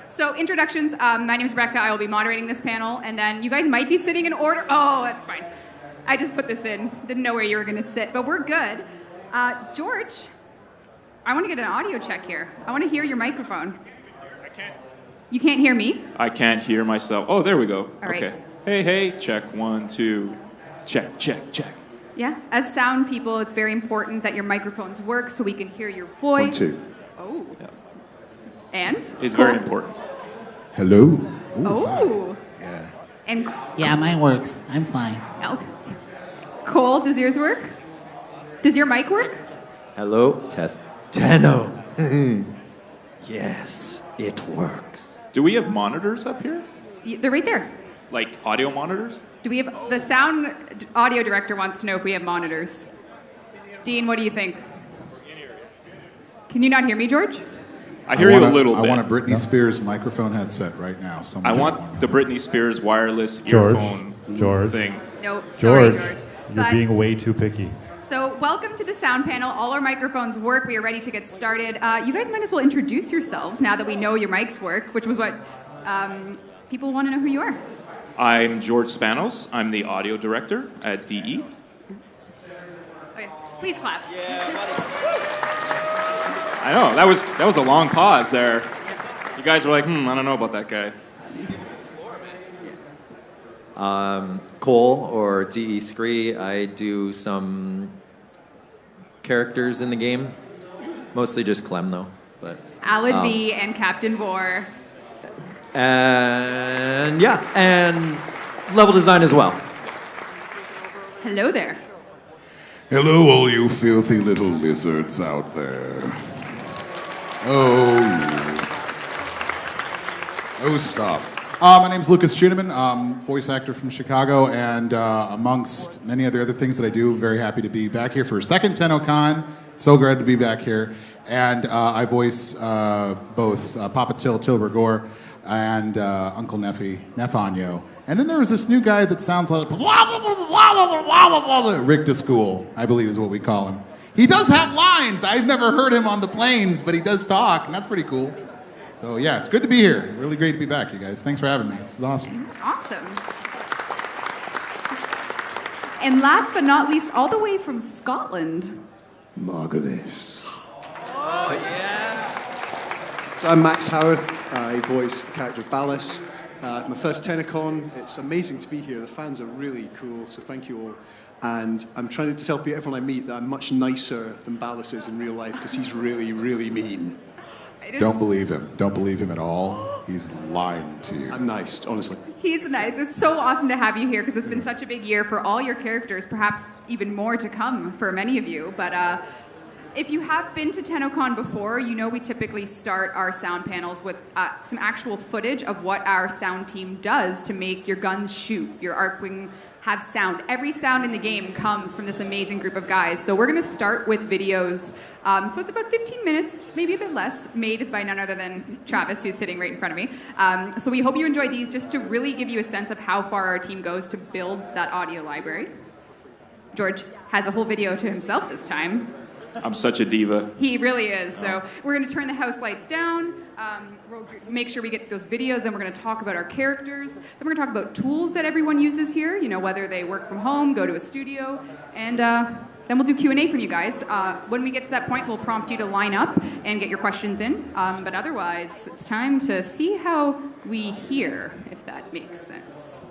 So introductions, my name is Rebecca. I will be moderating this panel, and then you guys might be sitting in order. Oh, that's fine. I just put this in. Didn't know where you were going to sit, but we're good. George, I want to get an audio check here. I want to hear your microphone. I can't. You can't hear me? I can't hear myself. Oh, there we go. All right. Okay. Hey, check, 1, 2. Check. Yeah. As sound people, it's very important that your microphones work so we can hear your voice. 1, 2. Oh. Yeah. And? It's very important. Hello. Ooh, Oh. hi. Yeah. And Yeah, mine works. I'm fine. oh. Cole, does yours work? Does your mic work? Hello, test. Tenno. Yes, it works. Do we have monitors up here? They're right there. Like audio monitors? Do we have the sound audio director wants to know if we have monitors? Dean, what do you think? Can you not hear me, George? I hear you a little I bit. want a Britney Spears microphone headset right now. I want the Britney Spears wireless earphone thing. No, sorry, George. You're But- being way too picky. So welcome to the sound panel. All our microphones work. We are ready to get started. You guys might as well introduce yourselves now that we know your mics work, which was what people want to know who you are. I'm George Spanos. I'm the audio director at DE. Okay, please clap. I know, that was a long pause there. You guys were like, I don't know about that guy. Cole, or DE Scree. I do some characters in the game. Mostly just Clem, though. But Alad V and Captain Vor. and yeah, and level design as well. Hello there. Hello, all you filthy little lizards out there. Oh, stop. My name's Lucas Schuneman. I'm voice actor from Chicago, and amongst many other things that I do, I'm very happy to be back here for a second TennoCon. So glad to be back here. And I voice both Papa Tilburg Gore and Uncle Nefanyo. And then there was this new guy that sounds like Rick DeSchool, I believe is what we call him. He does have lines. I've never heard him on the planes, but he does talk, and that's pretty cool. So yeah, it's good to be here. Really great to be back, you guys. Thanks for having me. This is awesome. Awesome. And last but not least, all the way from Scotland. Margulis. So I'm Max Howarth. I voice the character Ballas. My first TennoCon. It's amazing to be here. The fans are really cool, so thank you all. And I'm trying to tell everyone I meet that I'm much nicer than Ballas is in real life because he's really, really mean. Don't believe him. Don't believe him at all. He's lying to you. I'm nice, honestly. He's nice. It's so awesome to have you here because it's been such a big year for all your characters, perhaps even more to come for many of you. But if you have been to TennoCon before, you know we typically start our sound panels with some actual footage of what our sound team does to make your guns shoot, your Arcwing have sound. Every sound in the game comes from this amazing group of guys. So we're going to start with videos. So it's about 15 minutes, maybe a bit less, made by none other than Travis, who's sitting right in front of me. So we hope you enjoy these just to really give you a sense of how far our team goes to build that audio library. George has a whole video to himself this time. I'm such a diva. He really is. So we're going to turn the house lights down. We'll make sure we get those videos. Then we're going to talk about our characters. Then we're going to talk about tools that everyone uses here. You know, whether they work from home, go to a studio, and then we'll do Q&A from you guys. When we get to that point, we'll prompt you to line up and get your questions in. But otherwise, it's time to see how we hear, if that makes sense.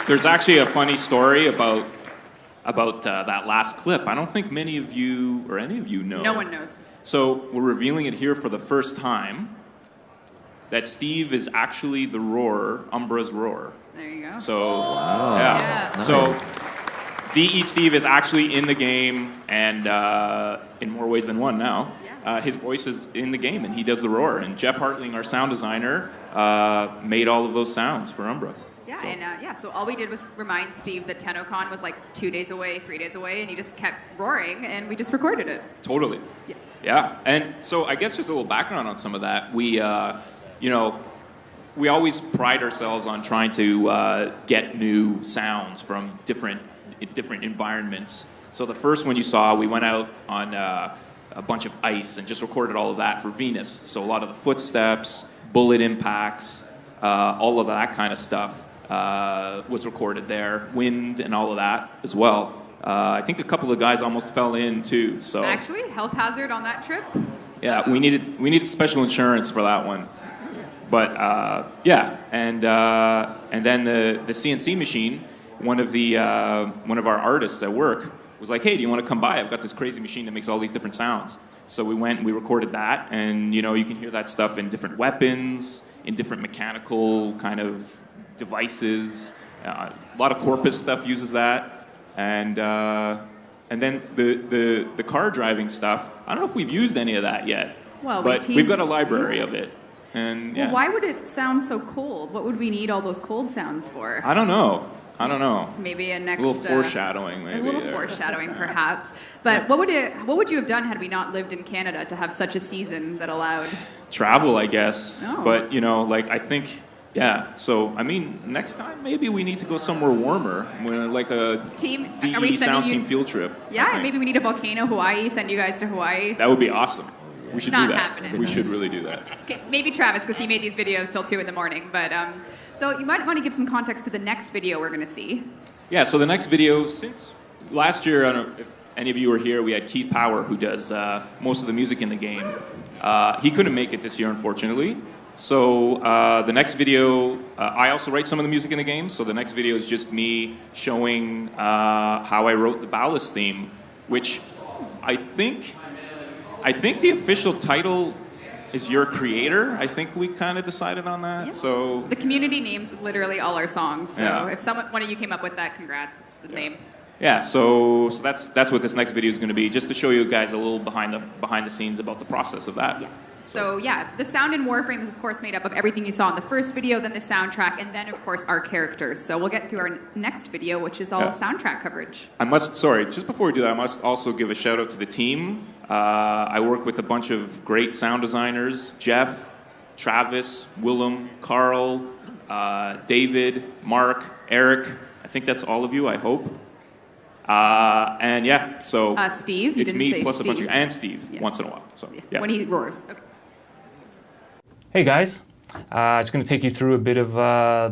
There's actually a funny story about that last clip. I don't think many of you or any of you know. No one knows. So we're revealing it here for the first time that Steve is actually the roar, Umbra's roar. There you go. So, yeah. Nice. So, DE Steve is actually in the game, and in more ways than one now. His voice is in the game, and he does the roar. And Jeff Hartling, our sound designer, made all of those sounds for Umbra. Yeah, So- and so all we did was remind Steve that TennoCon was like 2 days away, 3 days away, and he just kept roaring, and we just recorded it. Totally. Yeah. Yeah, and so I guess just a little background on some of that. We, we always pride ourselves on trying to get new sounds from different environments. So the first one you saw, we went out on a bunch of ice and just recorded all of that for Venus. So a lot of the footsteps, bullet impacts, all of that kind of stuff was recorded there. Wind and all of that as well. I think a couple of guys almost fell in too. So Actually, health hazard on that trip. yeah, we needed special insurance for that one. But yeah, and then the CNC machine. One of our artists at work was like, "Hey, do you want to come by? I've got this crazy machine that makes all these different sounds." So we went and we recorded that, and you can hear that stuff in different weapons, in different mechanical kind of devices. A lot of Corpus stuff uses that, and then the car driving stuff. I don't know if we've used any of that yet, Well, we but we've teased- got a library of it, and yeah. Well, why would it sound so cold? What would we need all those cold sounds for? I don't know. Maybe a next A little foreshadowing, maybe. A little there. foreshadowing, perhaps. But what would you have done had we not lived in Canada to have such a season that allowed? Travel, I guess. Oh. But I think, yeah. So I mean, next time maybe we need to go somewhere warmer, like a Team, are DE we sound sending you? team field trip. I Yeah, think. maybe we need a volcano, Hawaii. Send you guys to Hawaii. That would be awesome. We should Not do that. happening. We should really do that. Okay, maybe Travis, because he made these videos till 2 a.m. But so you might want to give some context to the next video we're going to see. Yeah, so the next video, since last year, I don't know if any of you were here, we had Keith Power, who does most of the music in the game. He couldn't make it this year, unfortunately. So the next video, I also write some of the music in the game, so the next video is just me showing how I wrote the Ballast theme, which I think the official title is Your Creator. I think we kind of decided on that. Yeah. So The community names literally all our songs. So Yeah. if one of you came up with that, congrats. It's the name. yeah, so that's what this next video is going to be, just to show you guys a little behind the scenes about the process of that. Yeah. So yeah, the sound in Warframe is of course made up of everything you saw in the first video, then the soundtrack, and then of course our characters. So we'll get through our next video, which is all Yeah. soundtrack coverage. Just before we do that, I must also give a shout out to the team. I work with a bunch of great sound designers: Jeff, Travis, Willem, Carl, David, Mark, Eric. I think that's all of you, I hope. And yeah, so Steve, you it's didn't me say plus a bunch of, Steve. and Steve Yeah. once in a while. So yeah. When he roars. Okay. Hey guys, just going to take you through a bit of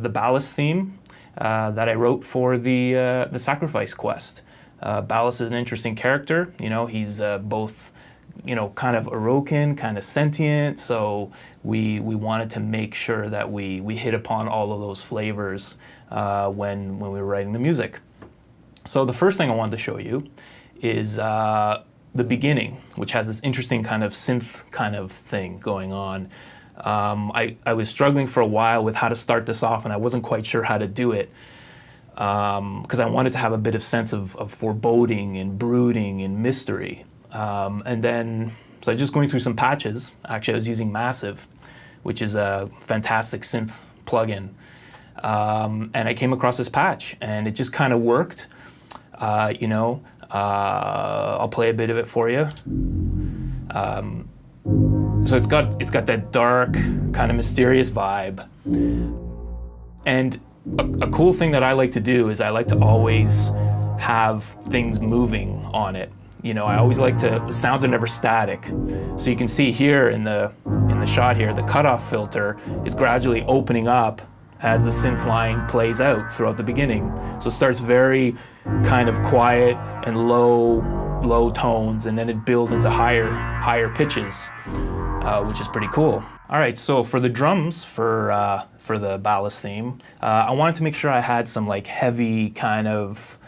the Ballast theme that I wrote for the Sacrifice quest. Ballast is an interesting character. He's both, kind of Orokin, kind of sentient. So we wanted to make sure that we hit upon all of those flavors when we were writing the music. So the first thing I wanted to show you is the beginning, which has this interesting kind of synth kind of thing going on. I was struggling for a while with how to start this off, and I wasn't quite sure how to do it because I wanted to have a bit of sense of foreboding and brooding and mystery. And then, so I was just going through some patches. Actually, I was using Massive, which is a fantastic synth plugin. And I came across this patch, and it just kind of worked. I'll play a bit of it for you. So it's got that dark, kind of mysterious vibe. And a cool thing that I like to do is I like to always have things moving on it. I always like the sounds are never static. So you can see here in the shot here, the cutoff filter is gradually opening up as the synth line plays out throughout the beginning. So it starts very kind of quiet and low tones, and then it builds into higher pitches. which is pretty cool. All right, so for the drums for the Ballast theme, I wanted to make sure I had some like heavy kind of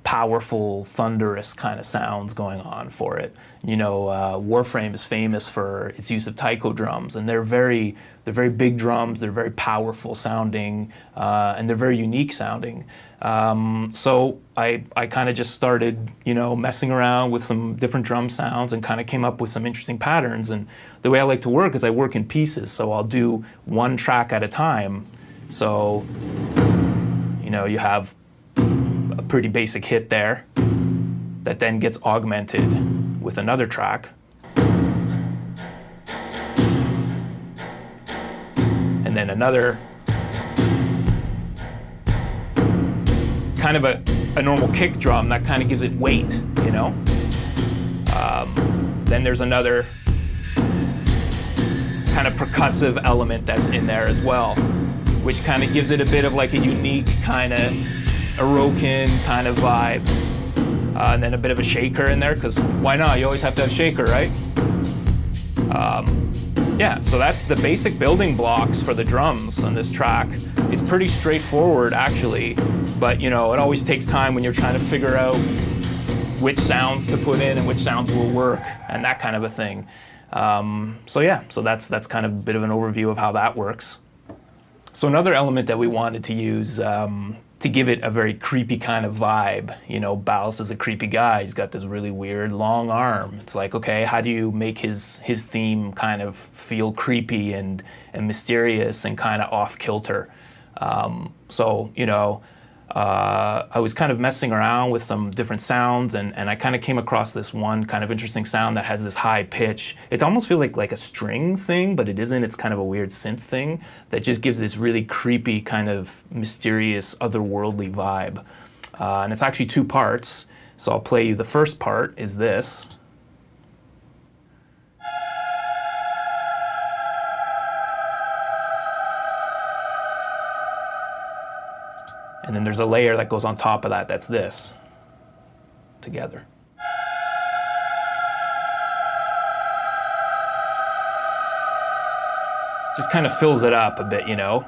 powerful, thunderous kind of sounds going on for it. You know, Warframe is famous for its use of taiko drums, and they're very big drums. They're very powerful sounding, and they're very unique sounding. So I kind of just started, you know, messing around with some different drum sounds and kind of came up with some interesting patterns. And the way I like to work is I work in pieces, so I'll do one track at a time. So, you know, you have a pretty basic hit there that then gets augmented with another track. And then another kind of a normal kick drum that kind of gives it weight, you know? Then there's another kind of percussive element that's in there as well, which kind of gives it a bit of like a unique kind of Orokin kind of vibe. And then a bit of a shaker in there, because why not? You always have to have shaker, right? Yeah, so that's the basic building blocks for the drums on this track. It's pretty straightforward, actually, but you know, it always takes time when you're trying to figure out which sounds to put in and which sounds will work and that kind of a thing. So yeah, so that's kind of a bit of an overview of how that works. So another element that we wanted to use to give it a very creepy kind of vibe. You know, Ballast is a creepy guy. He's got this really weird long arm. It's like, okay, how do you make his theme kind of feel creepy and mysterious and kind of off kilter? So, you know, I was kind of messing around with some different sounds, and I kind of came across this one kind of interesting sound that has this high pitch. It almost feels like a string thing, but it isn't. It's kind of a weird synth thing that just gives this really creepy kind of mysterious, otherworldly vibe. And it's actually two parts. So I'll play you the first part is this. And then there's a layer that goes on top of that, that's this, together. Just kind of fills it up a bit, you know?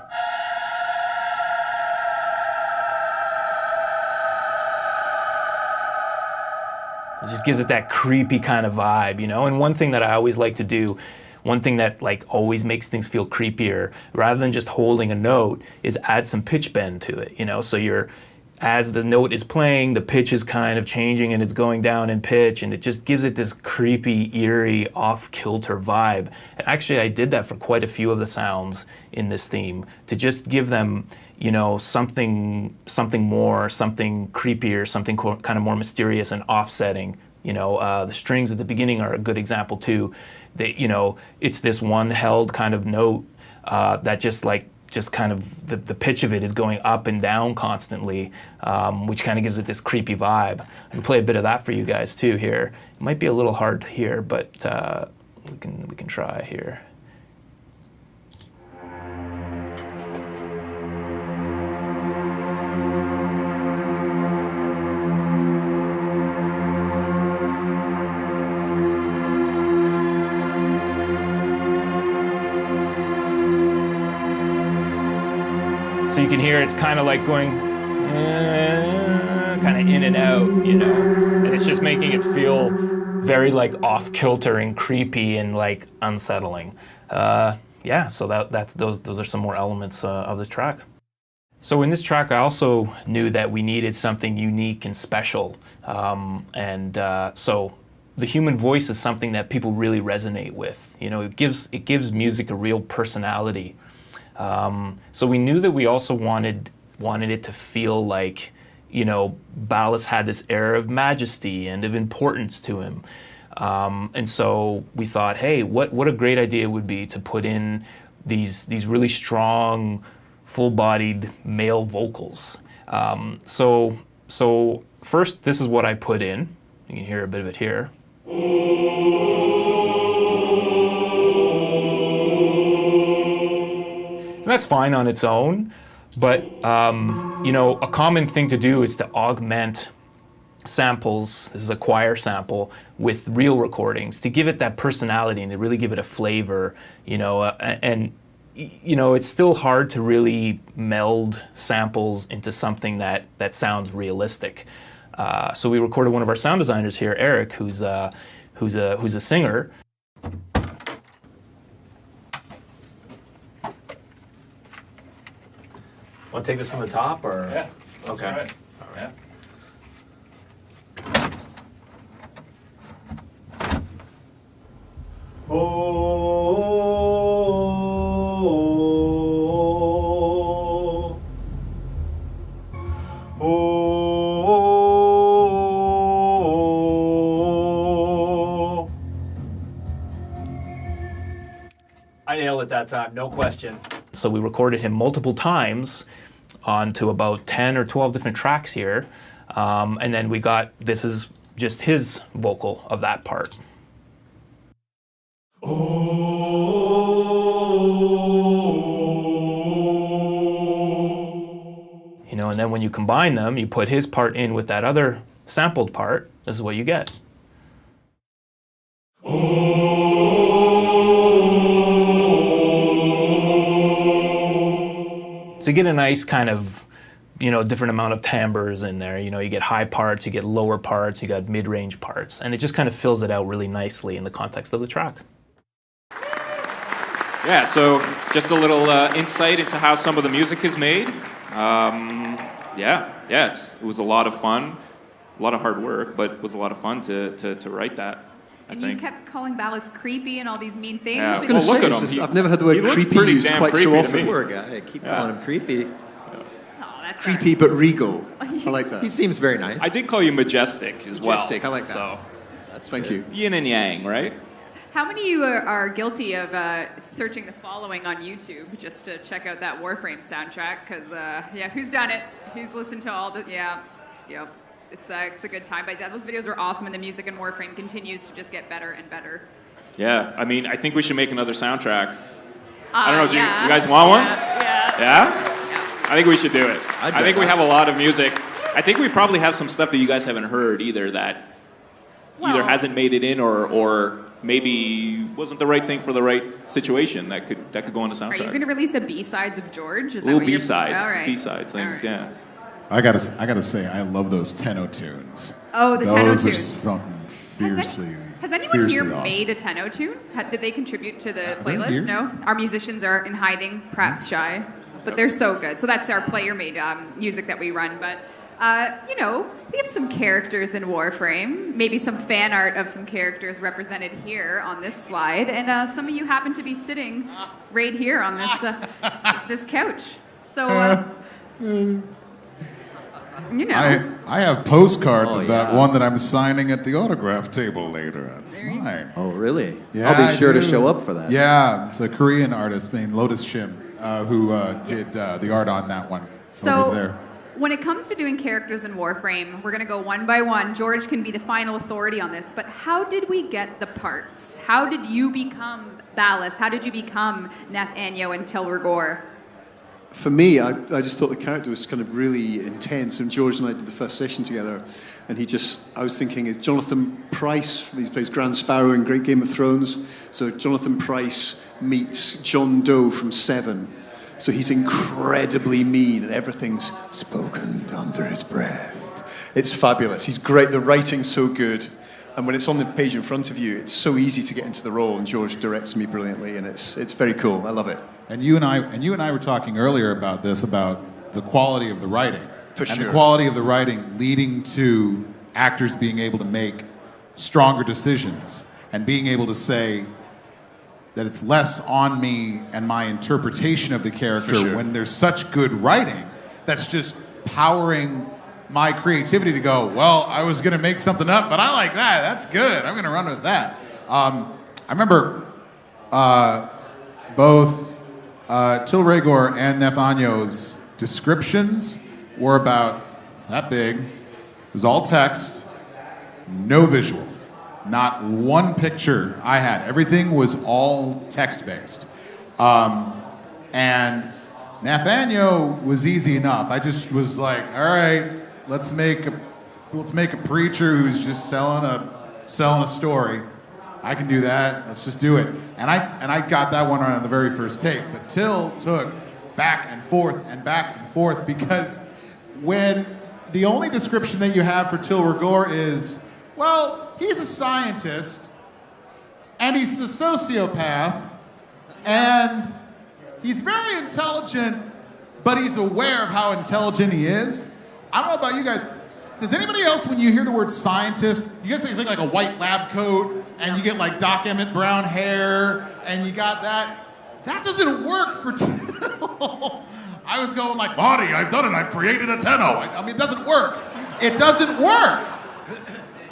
It just gives it that creepy kind of vibe, you know? And one thing that I always like to do, one thing that like always makes things feel creepier, rather than just holding a note, is add some pitch bend to it, you know? So as the note is playing, the pitch is kind of changing and it's going down in pitch, and it just gives it this creepy, eerie, off-kilter vibe. And actually, I did that for quite a few of the sounds in this theme, to just give them, you know, something more, something creepier, something kind of more mysterious and offsetting. You know, the strings at the beginning are a good example too. You know, it's this one held kind of note that just kind of the pitch of it is going up and down constantly, which kind of gives it this creepy vibe. I can play a bit of that for you guys too here. It might be a little hard to hear, but we can try here. So you can hear it's kind of like going kind of in and out, you know, and it's just making it feel very like off-kilter and creepy and like unsettling. Yeah, so those are some more elements of this track. So in this track, I also knew that we needed something unique and special, so the human voice is something that people really resonate with. You know, it gives music a real personality. So we knew that we also wanted it to feel like, you know, Ballast had this air of majesty and of importance to him. And so we thought, hey, what a great idea it would be to put in these really strong, full-bodied male vocals. So first, this is what I put in. You can hear a bit of it here. And that's fine on its own, but you know, a common thing to do is to augment samples, this is a choir sample, with real recordings to give it that personality and to really give it a flavor, and it's still hard to really meld samples into something that sounds realistic. So we recorded one of our sound designers here, Eric, who's a singer. Want to take this from the top, or? Yeah, that's okay. right. All right. I nailed it that time, no question. So we recorded him multiple times onto about 10 or 12 different tracks here. And then this is just his vocal of that part. And then when you combine them, you put his part in with that other sampled part, this is what you get. So you get a nice kind of, different amount of timbres in there. You get high parts, you get lower parts, you got mid-range parts, and it just kind of fills it out really nicely in the context of the track. Yeah, so just a little insight into how some of the music is made. It was a lot of fun, a lot of hard work, but it was a lot of fun to write that. And you kept calling Ballas creepy and all these mean things. Yeah. I was going to Well, look say, at him. it's just- I've never heard the word He looks creepy pretty used damn quite so creepy to often. me. Poor guy. I keep calling him creepy. Oh, that's Creepy but regal. I like that. He seems very nice. I did call you majestic as well. Majestic, I like that. So, Thank you. yin and yang, right? How many of you are guilty of searching the following on YouTube just to check out that Warframe soundtrack? Because, who's done it? Who's listened to all the... Yeah, yep. It's a good time. But those videos were awesome, and the music in Warframe continues to just get better and better. Yeah, I think we should make another soundtrack. I don't know, do yeah. you guys want one? Yeah. Yeah? I think we should do it. I think we have a lot of music. I think we probably have some stuff that you guys haven't heard either that either hasn't made it in or maybe wasn't the right thing for the right situation that could go on the soundtrack. Are you going to release a B-sides of George? Is that Little what you're- B-sides, All right. B-sides things, All right. yeah. I gotta say, I love those Tenno tunes. Oh, the those Tenno are tunes. fucking fiercely. Has anyone here fiercely awesome. made a Tenno tune? Did they contribute to the they're playlist? here. No? Our musicians are in hiding, perhaps shy, but they're so good. So that's our player-made music that we run. But, we have some characters in Warframe, maybe some fan art of some characters represented here on this slide, and some of you happen to be sitting right here on this this couch. So, I have postcards Oh, of that yeah. one that I'm signing at the autograph table later. That's mine. Oh, really? Yeah, I'll be I sure to do. show up for that. Yeah, it's a Korean artist named Lotus Shim who did the art on that one over So, there. when it comes to doing characters in Warframe, we're going to go one by one. George can be the final authority on this, but how did we get the parts? How did you become Ballas? How did you become Nathaniel and Telregor? For me, I just thought the character was kind of really intense, and George and I did the first session together, and I was thinking, is Jonathan Pryce, he plays Grand Sparrow in Great Game of Thrones, so Jonathan Pryce meets John Doe from Seven, so he's incredibly mean, and everything's spoken under his breath. It's fabulous, he's great, the writing's so good, and when it's on the page in front of you, it's so easy to get into the role, and George directs me brilliantly, and it's very cool, I love it. And you and I were talking earlier about this, about the quality of the writing. For and sure. the quality of the writing leading to actors being able to make stronger decisions and being able to say that it's less on me and my interpretation of the character For sure. when there's such good writing that's just powering my creativity to go, well, I was going to make something up, but I like that. That's good. I'm going to run with that. I remember both Tilregor and Nathaniel's descriptions were about that big. It was all text, no visual. Not one picture I had. Everything was all text-based. And Nathaniel was easy enough. I just was like, all right, let's make let's make a preacher who's just selling a story. I can do that. Let's just do it. And I got that one on the very first take. But Till took back and forth because when the only description that you have for Till Rigor is, well, he's a scientist and he's a sociopath and he's very intelligent, but he's aware of how intelligent he is. I don't know about you guys. Does anybody else, when you hear the word scientist, you guys think like a white lab coat and you get like Doc Emmett brown hair and you got that? That doesn't work for Till. I was going like, Marty, I've done it. I've created a Tenno. I mean, it doesn't work. It doesn't work.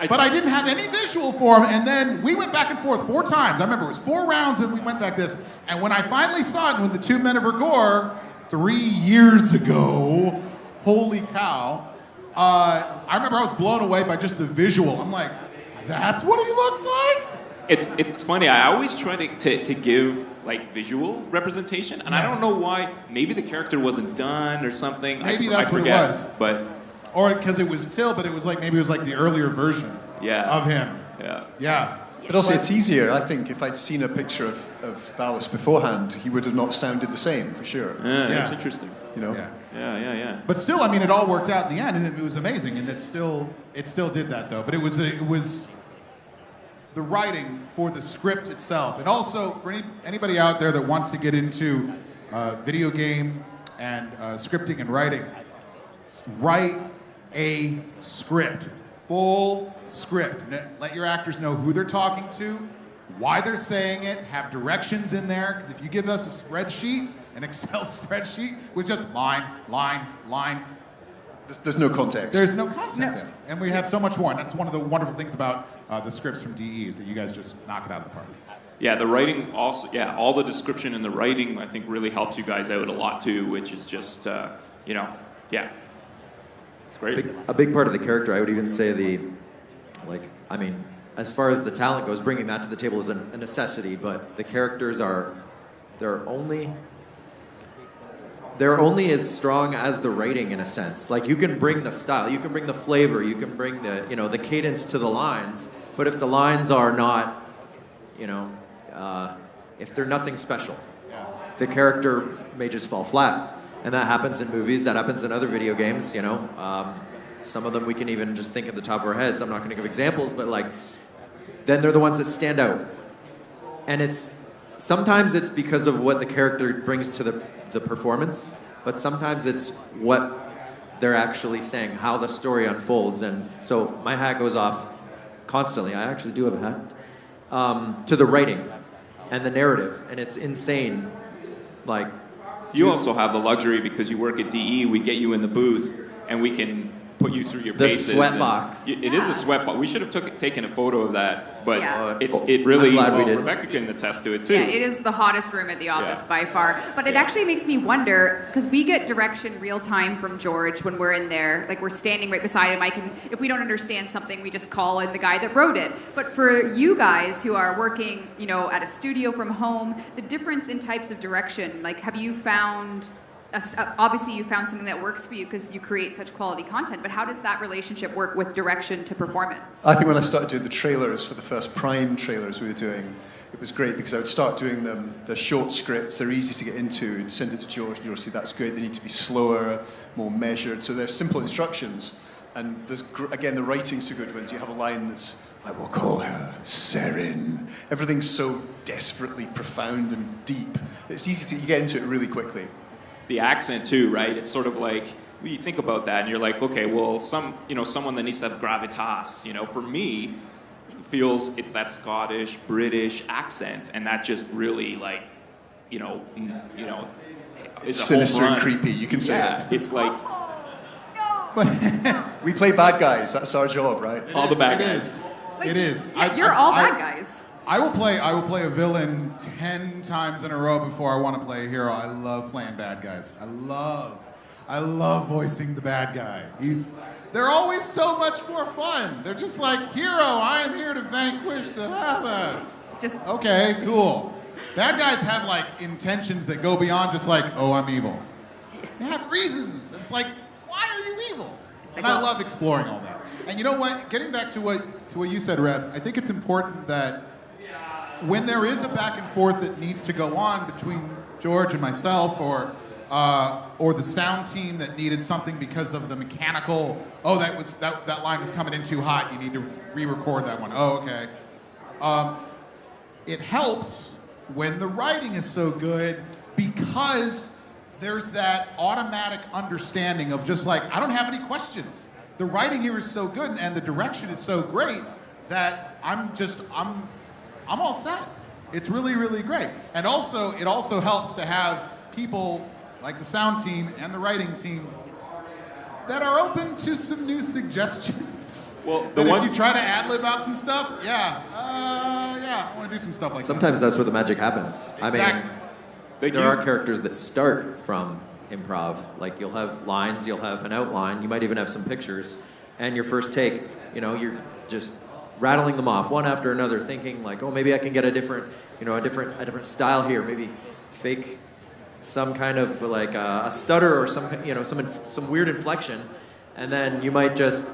But I didn't have any visual for him, and then we went back and forth 4 times. I remember it was 4 rounds, and we went back this. And when I finally saw it with the 2 Men of Rigor 3 years ago, holy cow, I remember I was blown away by just the visual. I'm like, that's what he looks like? It's funny. I always try to give like visual representation, and I don't know why. Maybe the character wasn't done or something. Maybe I that's forget, what it was. But or because it was Till, but it was like maybe it was like the earlier version of him. Yeah. But also, it's easier, I think, if I'd seen a picture of Valis beforehand, he would have not sounded the same, for sure. Yeah, that's interesting. You know? Yeah. But still, I mean, it all worked out in the end, and it was amazing, and it still did that, though. But it was the writing for the script itself, and also for anybody out there that wants to get into video game and scripting and writing, write a script, full script. Let your actors know who they're talking to, why they're saying it, have directions in there, because if you give us a spreadsheet, an Excel spreadsheet with just line, there's no context. There's no context. No. And we have so much more, and that's one of the wonderful things about the scripts from DE is that you guys just knock it out of the park. Yeah, the writing also, all the description and the writing, I think, really helps you guys out a lot too, which is just, it's great. A big part of the character, I would even say as far as the talent goes, bringing that to the table is a necessity, but the characters they're only as strong as the writing in a sense. Like you can bring the style, you can bring the flavor, you can bring the cadence to the lines, but if the lines are not, if they're nothing special, the character may just fall flat. And that happens in movies, that happens in other video games, some of them we can even just think at the top of our heads. I'm not going to give examples, but then they're the ones that stand out. And sometimes it's because of what the character brings to the performance, but sometimes it's what they're actually saying, how the story unfolds. And so my hat goes off constantly. I actually do have a hat to the writing and the narrative, and it's insane. You also have the luxury because you work at DE. We get you in the booth and we can put you through your paces. The sweat box. It is a sweat box. We should have taken a photo of that, but Yeah. it really. I'm glad we did. Rebecca can attest to it too. Yeah, it is the hottest room at the office by far. But it actually makes me wonder, because we get direction real time from George when we're in there. Like we're standing right beside him. If we don't understand something, we just call in the guy that wrote it. But for you guys who are working, at a studio from home, the difference in types of direction, have you found? Obviously, you found something that works for you because you create such quality content, but how does that relationship work with direction to performance? I think when I started doing the trailers for the first Prime trailers we were doing, it was great because I would start doing them, the short scripts, they're easy to get into, and send it to George, and you'll see that's great, they need to be slower, more measured, so they're simple instructions. And again, the writing's so good when you have a line that's, I will call her Serin. Everything's so desperately profound and deep. It's easy you get into it really quickly. The accent too, right? It's sort of like when you think about that, and you're like, okay, well, someone that needs to have gravitas. For me, feels it's that Scottish, British accent, and that just really it's sinister and creepy. You can say it. It's like. We play bad guys. That's our job, right? All the bad guys. It is. You're all bad guys. I will play a villain 10 times in a row before I want to play a hero. I love playing bad guys. I love voicing the bad guy. They're always so much more fun. They're just like, hero, I am here to vanquish the okay, cool. Bad guys have intentions that go beyond just I'm evil. They have reasons. It's like, why are you evil? And I love exploring all that. And you know what? Getting back to what you said, Reb, I think it's important that when there is a back and forth that needs to go on between George and myself, or the sound team that needed something because of the mechanical, that line was coming in too hot, you need to re-record that one. Oh, okay. It helps when the writing is so good because there's that automatic understanding of just like, I don't have any questions. The writing here is so good and the direction is so great that I'm all set. It's really, really great. And also, it also helps to have people like the sound team and the writing team that are open to some new suggestions. Well, if you try to ad-lib out some stuff, I want to do some stuff like that. Sometimes that's where the magic happens. Exactly. I mean, there are characters that start from improv. Like you'll have lines, you'll have an outline, you might even have some pictures, and your first take, you're just rattling them off one after another, thinking like, oh, maybe I can get a different style here, maybe fake some kind of like a stutter or some weird inflection, and then you might just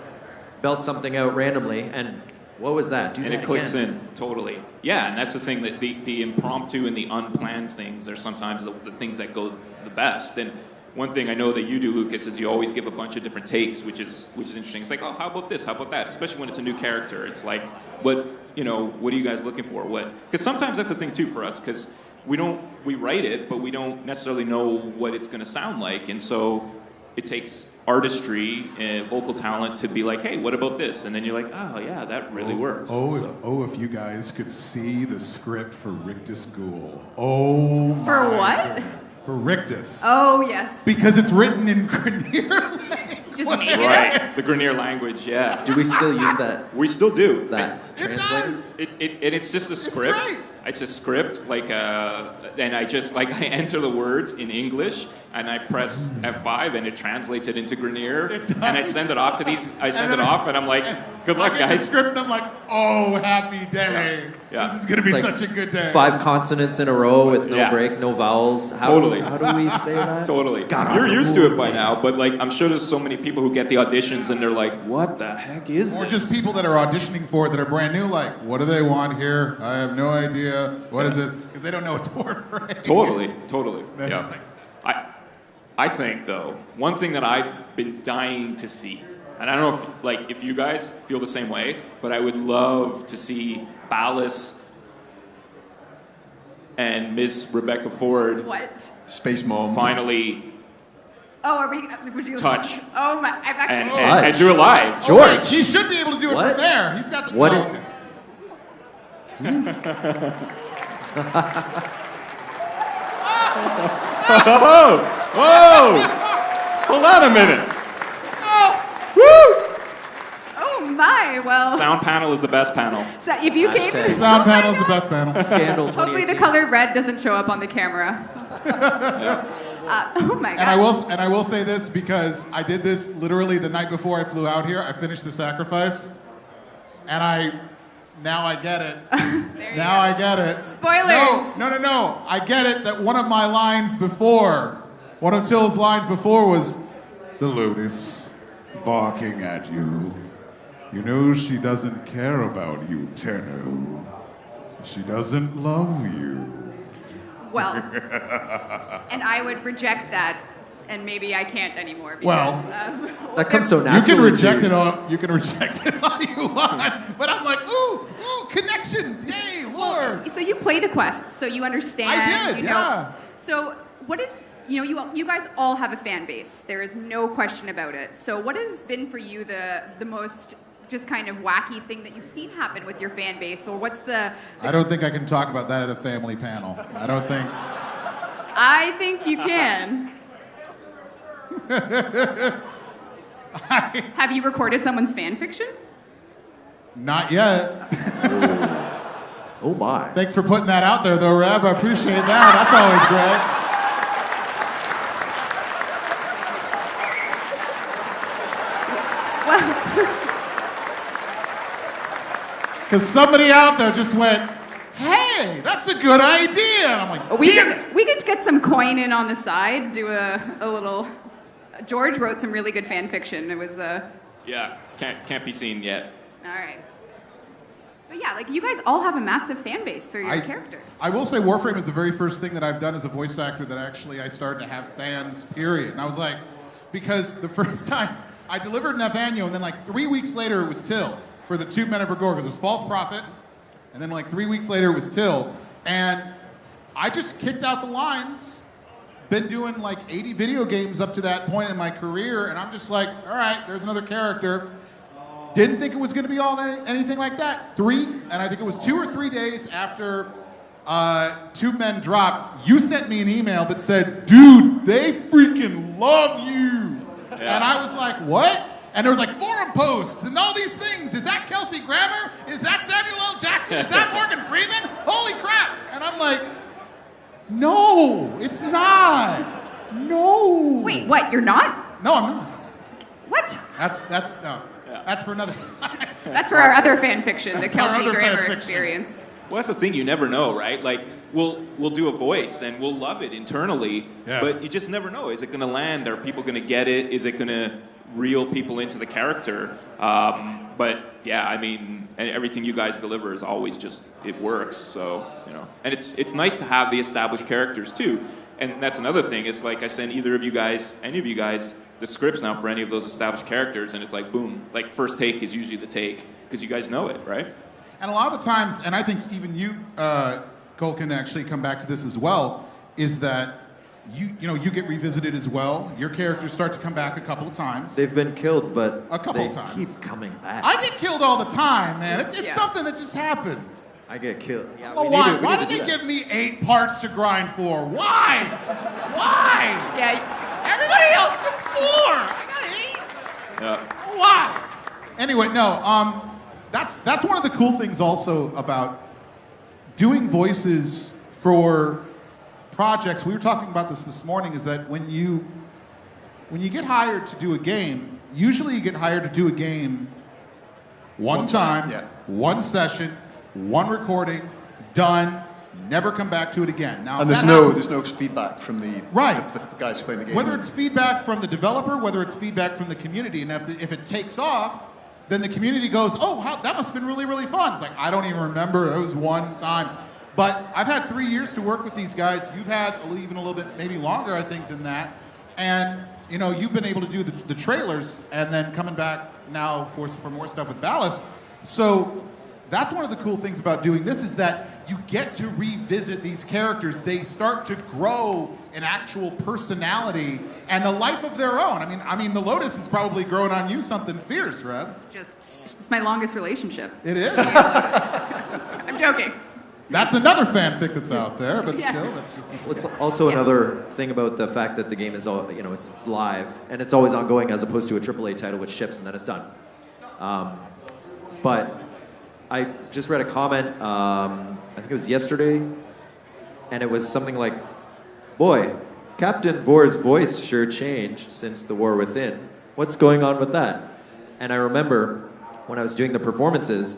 belt something out randomly, and what was that? And it clicks in, totally. Yeah, and that's the thing, that the impromptu and the unplanned things are sometimes the things that go the best. And one thing I know that you do, Lucas, is you always give a bunch of different takes, which is interesting. It's like, oh, how about this? How about that? Especially when it's a new character. It's like, what are you guys looking for? Because sometimes that's the thing too for us, because we write it, but we don't necessarily know what it's going to sound like, and so it takes artistry and vocal talent to be like, hey, what about this? And then you're like, oh yeah, that really works. If you guys could see the script for Rictus Ghoul. Oh, for what? Goodness. For Rictus. Oh yes. Because it's written in Grenier language. Just made it right, the Grenier language, yeah. Do we still use that? We still do. That translate? It's just a script. It's a script, and I enter the words in English, and I press F5, and it translates it into Grenier, and I send it off to these. And I'm like, good luck, I get guys. the script, and I'm like, oh, happy day. Yeah. This is gonna be such a good day. 5 consonants in a row with no break, no vowels. How do we say that? Totally. You're used to it by now, but I'm sure there's so many people who get the auditions and they're like, what the heck is this? Or just people that are auditioning for it that are brand new, like, what do they want here? I have no idea. What is it? Because they don't know it's Warframe. Totally. That's I think, though, one thing that I've been dying to see, and I don't know if you guys feel the same way, but I would love to see Ballas and Miss Rebecca Ford. What? Space Mom. Finally. Oh, would you touch? Oh my! I've actually. And do it live. George. He should be able to do it from there. He's got the. What? Whoa! Hold on a minute. Oh my! Well. Sound panel is the best panel. So if you came. Sound panel is the best panel. Scandal. Hopefully the color red doesn't show up on the camera. Oh my god! And I will say this because I did this literally the night before I flew out here. I finished the sacrifice, and now I get it. Now I get it. Spoilers. No. I get it that one of my lines before, one of Till's lines before was, the Lotus barking at you. You know she doesn't care about you, Tenno. She doesn't love you. Well, and I would reject that, and maybe I can't anymore. Because, that comes so naturally. You can reject it all. You can reject it all you want. But I'm like, ooh, connections, yay, Lord. So you play the quest, so you understand. I did, yeah. So what is, you guys all have a fan base. There is no question about it. So what has been for you the most just kind of wacky thing that you've seen happen with your fan base, or what's the I don't think I can talk about that at a family panel. I think you can. Have you recorded someone's fan fiction? Not yet. Oh my. Thanks for putting that out there though, Reb. I appreciate that. That's always great. Because somebody out there just went, hey, that's a good idea. And I'm like, we could get some coin in on the side, do a little George wrote some really good fan fiction. It was Yeah, can't be seen yet. all right. But yeah, like you guys all have a massive fan base for your characters. I will say Warframe is the very first thing that I've done as a voice actor that actually I started to have fans, period. And I was like, because the first time I delivered Nathaniel, and then like 3 weeks later it was Till for the Two Men of Rigor, because it was False Prophet, and then like 3 weeks later it was Till, and I just kicked out the lines. Been doing like 80 video games up to that point in my career, and I'm just like, all right, there's another character. Didn't think it was going to be anything like that. And I think it was 2 or 3 days after Two Men dropped, you sent me an email that said, dude, they freaking love you. Yeah. And I was like, what? And there was like forum posts and all these things. Is that Kelsey Grammer? Is that Samuel L. Jackson? Is that Morgan Freeman? Holy crap. And I'm like, no, it's not. No. Wait, what? You're not? No, I'm not. What? That's no. Yeah. That's for another. That's for our other fan fiction, the Kelsey other Grammer fan fiction. experience. Well, that's the thing. You never know, right? Like, we'll do a voice and we'll love it internally, but you just never know. Is it going to land? Are people going to get it? Is it going to reel people into the character? But yeah, I mean, everything you guys deliver is always just, it works. So, you know, and it's nice to have the established characters too. And that's another thing. It's like I send any of you guys, the scripts now for any of those established characters, and it's like, boom, like first take is usually the take because you guys know it, right? And a lot of the times, and I think even you, Cole, can actually come back to this as well, is that you get revisited as well. Your characters start to come back a couple of times. They've been killed, but a couple of times. Keep coming back. I get killed all the time, man. It's something that just happens. I get killed. Yeah, I don't know why. Why did they give me 8 parts to grind for? Why? Why? Yeah. Everybody else gets 4. I got 8. Yeah. Why? Anyway, no. That's one of the cool things also about doing voices for projects. We were talking about this morning. Is that when you get hired to do a game, usually you get hired to do a game one time, one session, one recording, done. Never come back to it again. Now, and there's no feedback from the guys playing the game. Whether it's feedback from the developer, whether it's feedback from the community, and if it takes off, then the community goes, oh, that must have been really, really fun. It's like, I don't even remember. It was one time. But I've had 3 years to work with these guys. You've had even a little bit, maybe longer, I think, than that. And, you know, you've been able to do the trailers and then coming back now for more stuff with Ballast. So that's one of the cool things about doing this is that you get to revisit these characters. They start to grow an actual personality and a life of their own. I mean, the Lotus is probably growing on you something fierce, Reb. It's my longest relationship. It is. I'm joking. That's another fanfic that's out there, but still, that's just. What's also another thing about the fact that the game is all, it's live and it's always ongoing as opposed to a AAA title which ships and then it's done. But I just read a comment, I think it was yesterday, and it was something like, boy, Captain Vor's voice sure changed since the War Within. What's going on with that? And I remember when I was doing the performances,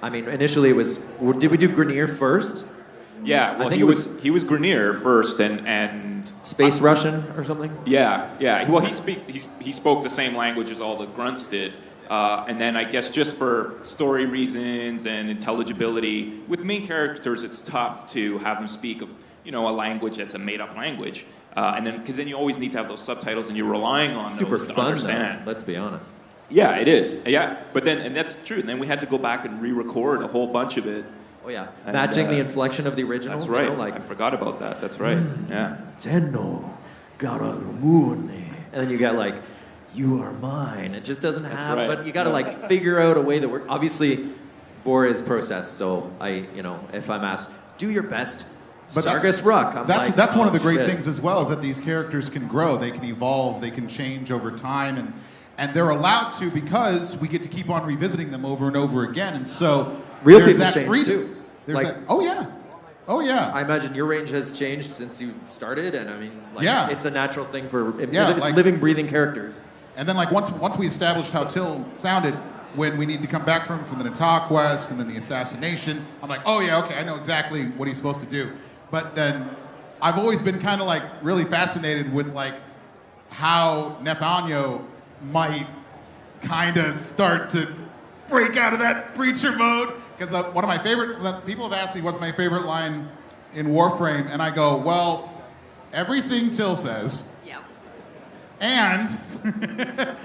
I mean, initially it was, did we do Grenier first? Yeah, well, he was Grenier first, and Space Russian or something. Yeah. Well, he spoke the same language as all the grunts did, and then I guess just for story reasons and intelligibility, with main characters, it's tough to have them speak a language that's a made-up language, and then because then you always need to have those subtitles, and you're relying on Super those to fun, understand. Though, let's be honest. Yeah, it is. Yeah, but then, and that's true. And then we had to go back and re-record a whole bunch of it. Oh yeah, matching the inflection of the original. That's right. I forgot about that. That's right. Yeah. Tenno, Garamune, and then you got like, you are mine. It just doesn't have. Right. But you got to like figure out a way that works. Obviously, Vor is processed. So if I'm asked, do your best. But Sargus Ruck. That's one of the great things as well is that these characters can grow, they can evolve, they can change over time, and they're allowed to because we get to keep on revisiting them over and over again. And so real there's people that change freedom. too. There's that, oh yeah. I imagine your range has changed since you started, and I mean, it's a natural thing for living, breathing characters. And then like once we established how Till sounded when we need to come back from the Natal quest and then the assassination, I'm like, oh yeah, okay, I know exactly what he's supposed to do. But then I've always been kind of like really fascinated with like how Nathaniel might kind of start to break out of that preacher mode. Because one of my favorite, people have asked me what's my favorite line in Warframe, and I go, well, everything Till says. Yep. And,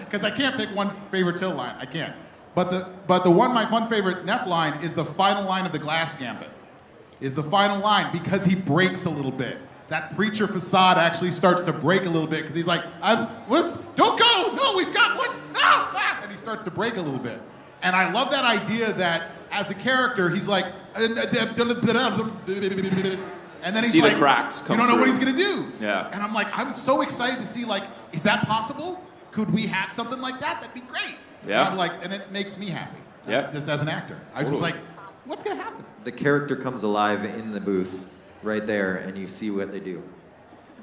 because I can't pick one favorite Till line, I can't. But my fun favorite Neff line is the final line of the Glass Gambit. Is the final line, because he breaks a little bit. That preacher facade actually starts to break a little bit, because he's like, don't go, no, we've got one, and he starts to break a little bit. And I love that idea that as a character, he's like, and then he's see like, the cracks come you don't know through. what he's gonna do. Yeah. And I'm like, I'm so excited to see, like, is that possible? Could we have something like that? That'd be great. Yeah. And I'm like, and it makes me happy. Just as an actor. I was just like, what's gonna happen? The character comes alive in the booth right there, and you see what they do.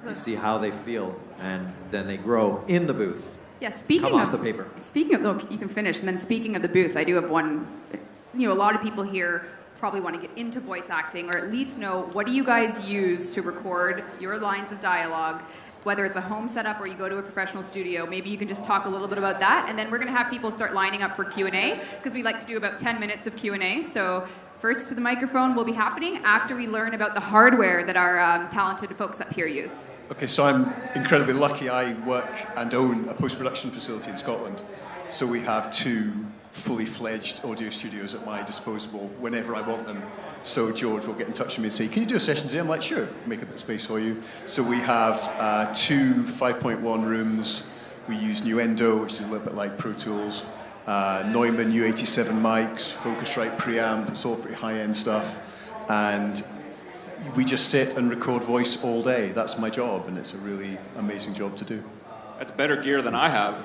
You see how they feel, and then they grow in the booth. Yeah, speaking Come of off the paper. Speaking of, look, you can finish. And then speaking of the booth, I do have one. A lot of people here probably want to get into voice acting, or at least know, what do you guys use to record your lines of dialogue? Whether it's a home setup or you go to a professional studio, maybe you can just talk a little bit about that, and then we're going to have people start lining up for Q&A, because we like to do about 10 minutes of Q&A. So first to the microphone will be happening after we learn about the hardware that our talented folks up here use. Okay, so I'm incredibly lucky. I work and own a post-production facility in Scotland. So we have 2 fully fledged audio studios at my disposal whenever I want them. So George will get in touch with me and say, can you do a session today? I'm like, sure, make a bit of space for you. So we have 2 5.1 rooms. We use Nuendo, which is a little bit like Pro Tools. Neumann U87 mics, Focusrite preamp, it's all pretty high-end stuff. And we just sit and record voice all day. That's my job, and it's a really amazing job to do. That's better gear than I have.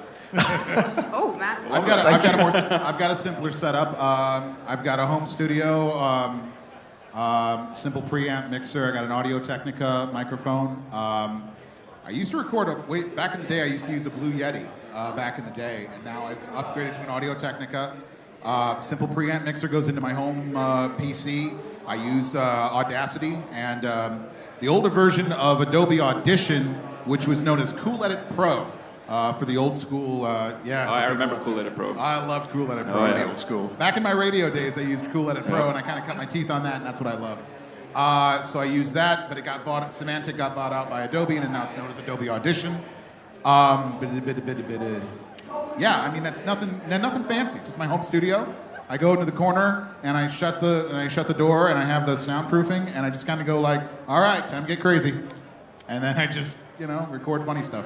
Oh, Matt. I've got a simpler setup. I've got a home studio, simple preamp mixer. I got an Audio Technica microphone. I used to record back in the day. I used to use a Blue Yeti back in the day, and now I've upgraded to an Audio Technica. Simple preamp mixer goes into my home PC. I used Audacity and the older version of Adobe Audition, which was known as Cool Edit Pro. For the old school, I remember Cool Edit Pro. I loved Cool Edit Pro. The old school. Back in my radio days, I used Cool Edit Pro, and I kind of cut my teeth on that, and that's what I love. So I used that, but it got bought. Symantec got bought out by Adobe, and now it's known as Adobe Audition. Yeah, I mean that's nothing fancy. It's just my home studio. I go into the corner and I shut the door, and I have the soundproofing, and I just kind of go like, all right, time to get crazy, and then I just record funny stuff.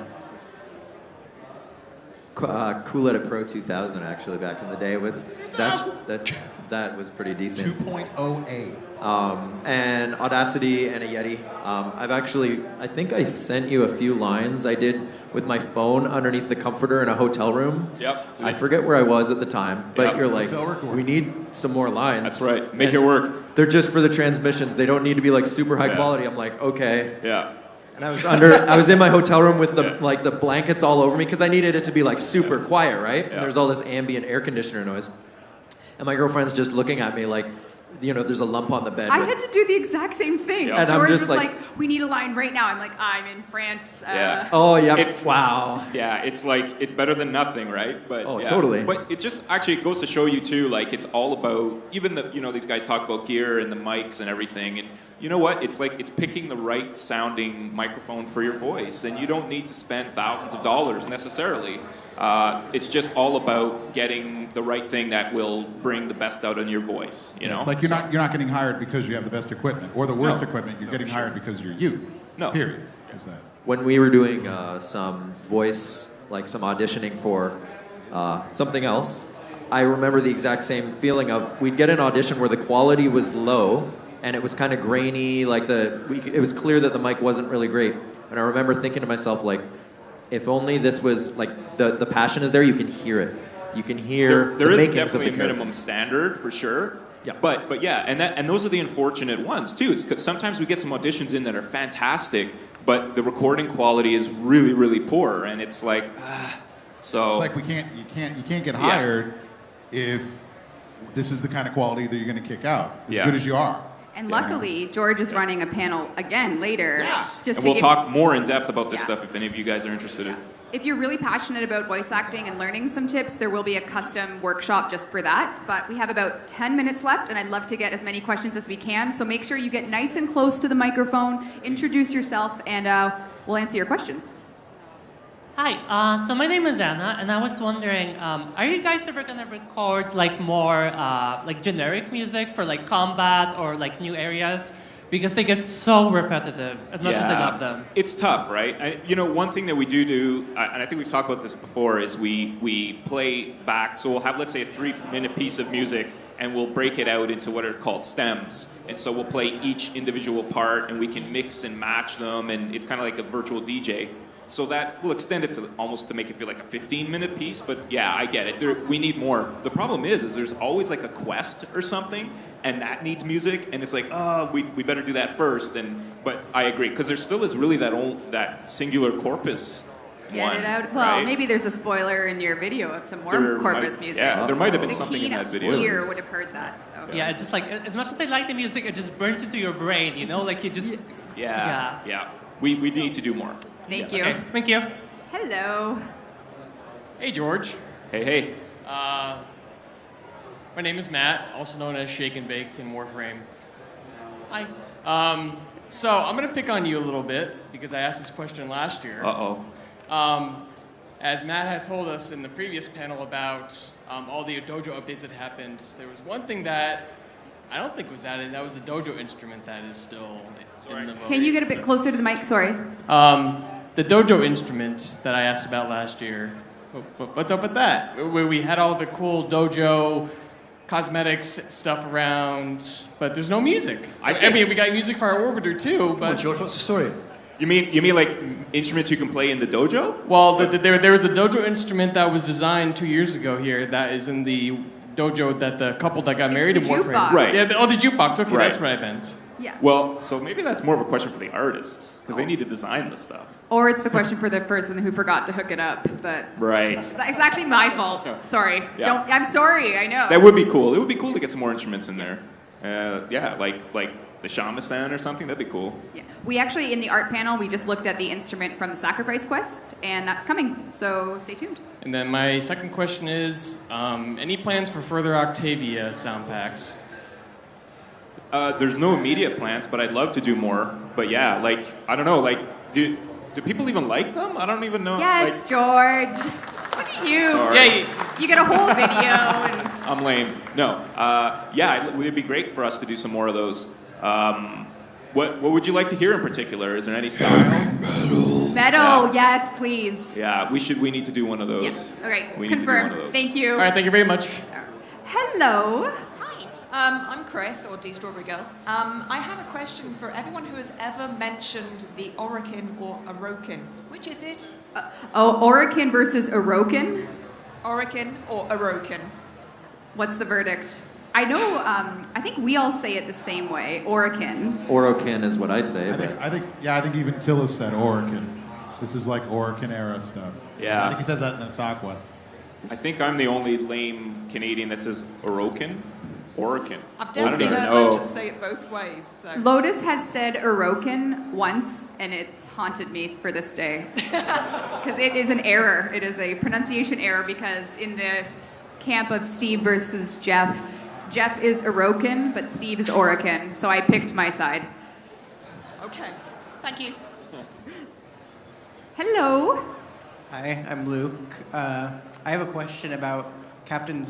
Cool Edit Pro 2000 actually back in the day was that was pretty decent. 2.0A. And Audacity and a Yeti. I think I sent you a few lines I did with my phone underneath the comforter in a hotel room. Yep. I forget where I was at the time, but you're like, we need some more lines. That's right. Make it work. They're just for the transmissions. They don't need to be like super high quality. I'm like, okay. Yeah. And I was in my hotel room with the blankets all over me because I needed it to be like super quiet, right? Yeah. And there's all this ambient air conditioner noise. And my girlfriend's just looking at me like, there's a lump on the bed. I had to do the exact same thing. Yeah. And George I'm just was like, we need a line right now. I'm like, I'm in France. Yeah. Oh, yeah. Wow. Yeah, it's like, it's better than nothing, right? But totally. But it just, actually, it goes to show you, too, like, it's all about, even these guys talk about gear and the mics and everything, and you know what? It's like, it's picking the right sounding microphone for your voice, and you don't need to spend thousands of dollars necessarily. It's just all about getting the right thing that will bring the best out in your voice. It's like you're not getting hired because you have the best equipment or the worst equipment. You're getting hired because you're you. No. Period. There's that. When we were doing some voice, like some auditioning for something else, I remember the exact same feeling of we'd get an audition where the quality was low and it was kind of grainy, like it was clear that the mic wasn't really great. And I remember thinking to myself, like, if only this was like the passion is there, you can hear it. You can hear there the is makings definitely of the a minimum standard for sure. Yeah. But yeah, and those are the unfortunate ones too. It's 'cause sometimes we get some auditions in that are fantastic, but the recording quality is really, really poor, and it's like, so. It's like you can't get hired if this is the kind of quality that you're going to kick out as good as you are. And luckily, George is running a panel again later. Yes. Just And to we'll give- talk more in depth about this Yeah. stuff if any of you guys are interested. Yes. If you're really passionate about voice acting and learning some tips, there will be a custom workshop just for that. But we have about 10 minutes left, and I'd love to get as many questions as we can. So make sure you get nice and close to the microphone, introduce yourself, and we'll answer your questions. Hi, so my name is Anna, and I was wondering, are you guys ever gonna record like more like generic music for like combat or like new areas? Because they get so repetitive, as much as I love them. It's tough, right? One thing that we do, and I think we've talked about this before, is we play back. So we'll have, let's say, a 3-minute piece of music, and we'll break it out into what are called stems. And so we'll play each individual part, and we can mix and match them, and it's kind of like a virtual DJ. So that will extend it to almost to make it feel like a 15-minute piece, but yeah, I get it. We need more. The problem is there's always like a quest or something, and that needs music, and it's like, oh, we better do that first. But I agree, because there still is really that singular corpus Get one, it out. Well, right? maybe there's a spoiler in your video of some more There corpus might- music. yeah, there might have been The something in keen that video. ear would have heard that. So. Yeah, it's just like, as much as I like the music, it just burns into your brain, you know? Like you just... Yeah. We need to do more. Thank Yes. you. Okay, thank you. Hello. Hey, George. Hey. My name is Matt, also known as Shake and Bake in Warframe. Hi. So I'm gonna pick on you a little bit because I asked this question last year. Uh-oh. As Matt had told us in the previous panel about all the dojo updates that happened, there was one thing that I don't think was added. That was the dojo instrument that is still in the mode. Can you get a bit closer to the mic? Sorry. The dojo instrument that I asked about last year. What's up with that? We had all the cool dojo cosmetics stuff around, but there's no music. I mean, we got music for our orbiter too, but... Come on, George, what's the story? You mean like instruments you can play in the dojo? Well, there was a dojo instrument that was designed 2 years ago here that is in the dojo that the couple that got married in the Warframe. jukebox. Right. Yeah, the jukebox. Okay, Right. that's what I meant. Yeah. Well, so maybe that's more of a question for the artists, because they need to design the stuff. Or it's the question for the person who forgot to hook it up, but Right. it's actually my fault. Sorry. Yeah. I'm sorry. I know. That would be cool. It would be cool to get some more instruments in there. Like the shamisen or something. That'd be cool. Yeah. We actually, in the art panel, we just looked at the instrument from the Sacrifice Quest, and that's coming. So stay tuned. And then my second question is, any plans for further Octavia sound packs? There's no immediate plans, but I'd love to do more. But yeah, like I don't know, like do people even like them? I don't even know. Yes, Like, George. Look at you. Sorry. Yeah, You get a whole video. And I'm lame. No. It would be great for us to do some more of those. What would you like to hear in particular? Is there any style? metal, Yeah. yes, please. Yeah, we need to do one of those. Yes. Okay, We need to do one of confirmed. those. Thank you. All right, thank you very much. Hello. Hi, I'm Chris, or D Strawberry Girl. I have a question for everyone who has ever mentioned the Orokin or Orokin. Which is it? Orokin versus Orokin. Orokin or Orokin? What's the verdict? I know, I think we all say it the same way, Orokin. Orokin is what I say. I think even Tillis said Orokin. This is like Orokin era stuff. Yeah. I think he says that in the Talk West. I think I'm the only lame Canadian that says Orokin. Orokin. I've I don't definitely even heard know. Lotus say it both ways. So. Lotus has said Orokin once, and it's haunted me for this day. Because it is an error. It is a pronunciation error, because in the camp of Steve versus Jeff, Jeff is Orokin, but Steve is Orokin. So I picked my side. Okay, thank you. Hello. Hi, I'm Luke. I have a question about Captain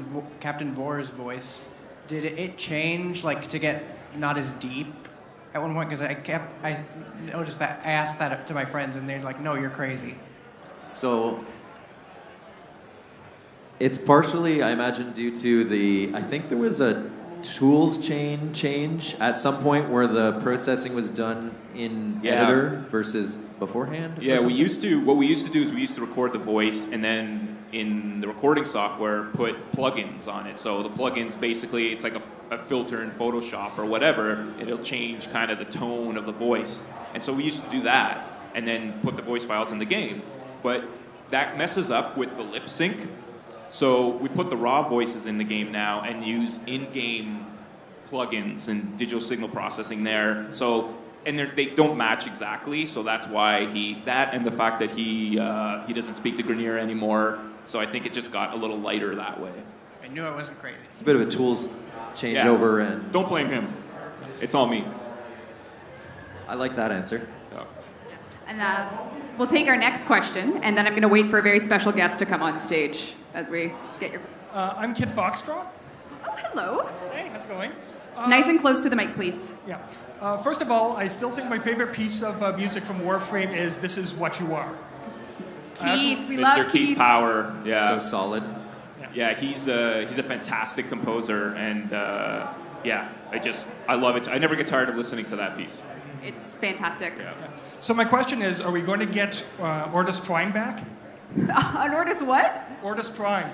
Vor's voice. Did it change, like, to get not as deep at one point? Because I noticed that, I asked that to my friends, and they're like, no, you're crazy. So it's partially, I imagine, due to I think there was a tools chain change at some point where the processing was done in editor versus beforehand. Yeah, what we used to do is we used to record the voice and then in the recording software put plugins on it. So the plugins basically, it's like a filter in Photoshop or whatever. It'll change kind of the tone of the voice. And so we used to do that and then put the voice files in the game. But that messes up with the lip sync. So we put the raw voices in the game now and use in-game plugins and digital signal processing there. So, and they don't match exactly. So that's why that and the fact that he doesn't speak to Grenier anymore. So I think it just got a little lighter that way. I knew it wasn't crazy. It's a bit of a tools changeover, and don't blame him. It's all me. I like that answer. And we'll take our next question, and then I'm going to wait for a very special guest to come on stage as we get your... I'm Kid Foxtrot. Oh, hello. Hey, how's it going? Nice and close to the mic, please. Yeah. First of all, I still think my favorite piece of music from Warframe is This Is What You Are. Keith, we Mr. love Keith Power. Yeah. So solid. Yeah, he's a fantastic composer, and I love it. I never get tired of listening to that piece. It's fantastic. So my question is, are we going to get Ortus Prime back? On Ortus what? Ortus Prime.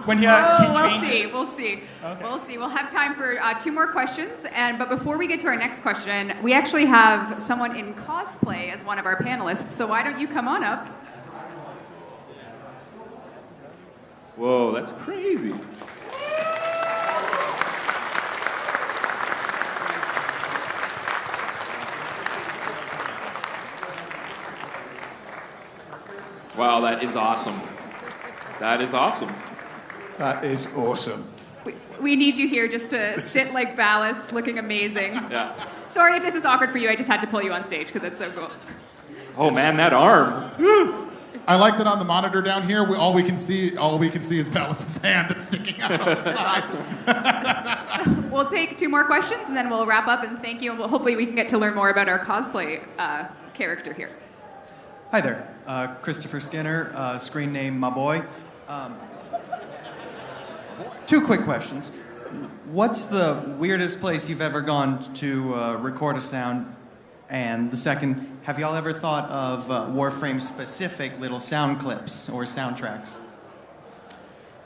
When he changes. We'll see. Okay. We'll see. We'll have time for 2 more questions. But before we get to our next question, we actually have someone in cosplay as one of our panelists. So why don't you come on up? Whoa, that's crazy. Wow, that is awesome. That is awesome. That is awesome. We need you here just to sit like Ballas, looking amazing. Yeah. Sorry if this is awkward for you. I just had to pull you on stage because it's so cool. Oh man, that arm. I like that on the monitor down here. All we can see is Ballas' hand that's sticking out on the side. We'll take 2 more questions and then we'll wrap up and thank you. And hopefully we can get to learn more about our cosplay character here. Hi there, Christopher Skinner, screen name My Boy. 2 quick questions. What's the weirdest place you've ever gone to record a sound? And the second, have y'all ever thought of Warframe specific little sound clips or soundtracks?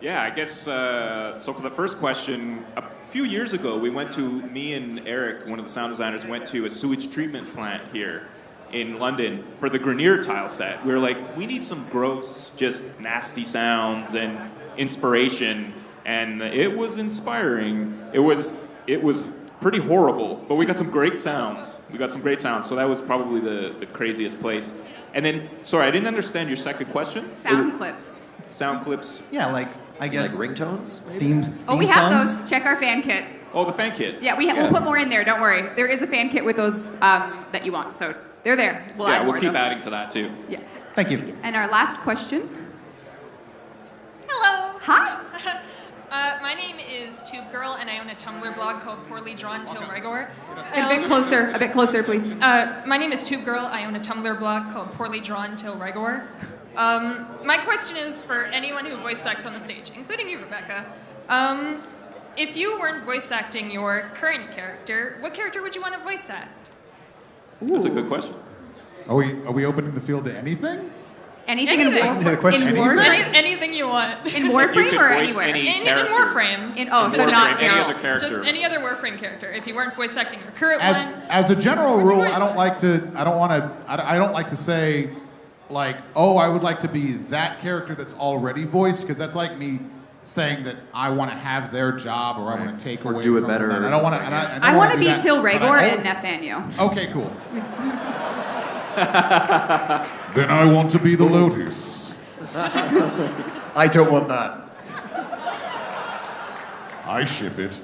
Yeah, I guess, so for the first question, a few years ago, me and Eric, one of the sound designers, went to a sewage treatment plant here in London for the Grenier tile set. We were like, we need some gross, just nasty sounds and inspiration, and it was inspiring. It was pretty horrible, but we got some great sounds. So that was probably the craziest place. And then, sorry, I didn't understand your second question. Sound clips. Sound clips? Yeah, I guess... Like ringtones? Themes. Oh, we have those. Check our fan kit. Oh, the fan kit. Yeah, we'll put more in there. Don't worry. There is a fan kit with those that you want. So they're there. We'll keep adding to that too. Yeah. Thank you. And our last question. Hello. Hi. My name is Tube Girl, and I own a Tumblr blog called Poorly Drawn Till Rigor. A bit closer, please. My name is Tube Girl. I own a Tumblr blog called Poorly Drawn Till Rigor. My question is for anyone who voice acts on the stage, including you, Rebecca. If you weren't voice acting your current character, what character would you want to voice act? That's a good question. Are we opening the field to anything? Anything in Warframe? Anything you want. In Warframe or anywhere? In Warframe. So not any other character. Just any other Warframe character. If you weren't voice acting your current one. As a general rule, I don't like to say, like, oh, I would like to be that character that's already voiced, because that's like me saying that I want to have their job or I want to take away do it from better. them. I don't want to. I want to be Till Regor and Nathaniel. Okay, cool. Then I want to be the Lotus. I don't want that. I ship it.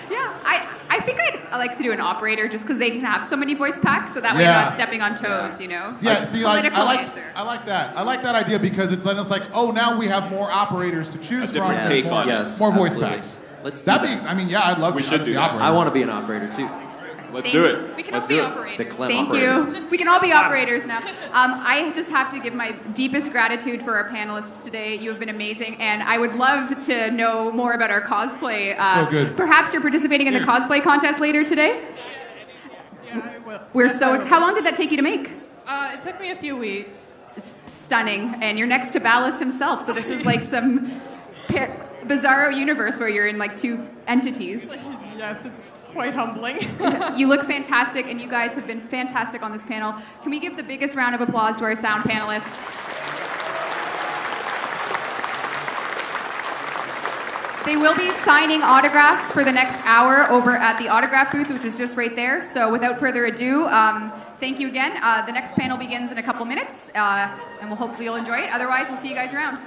Yeah, I think I'd like to do an operator just because they can have so many voice packs, so that way you're not stepping on toes, you know? Yeah, see, like, Political I answer. like that. I like that idea because it's like, oh, now we have more operators to choose from. different take on it. More voice Absolutely. packs. Let's do that. I'd love We to should be do that. operator. I want to be an operator too. Let's do it. We can Let's all be do it. operators. The Clem Thank operators. you. We can all be operators now. I just have to give my deepest gratitude for our panelists today. You have been amazing, and I would love to know more about our cosplay. So good. Perhaps you're participating in the cosplay contest later today? Yeah, I will. We're so. How long did that take you to make? It took me a few weeks. It's stunning, and you're next to Ballas himself, so this is like some bizarro universe where you're in like 2 entities. Yes, it's quite humbling. You look fantastic, and you guys have been fantastic on this panel. Can we give the biggest round of applause to our sound panelists? They will be signing autographs for the next hour over at the autograph booth, which is just right there. So without further ado, thank you again. The next panel begins in a couple minutes, and hopefully you'll enjoy it. Otherwise, we'll see you guys around.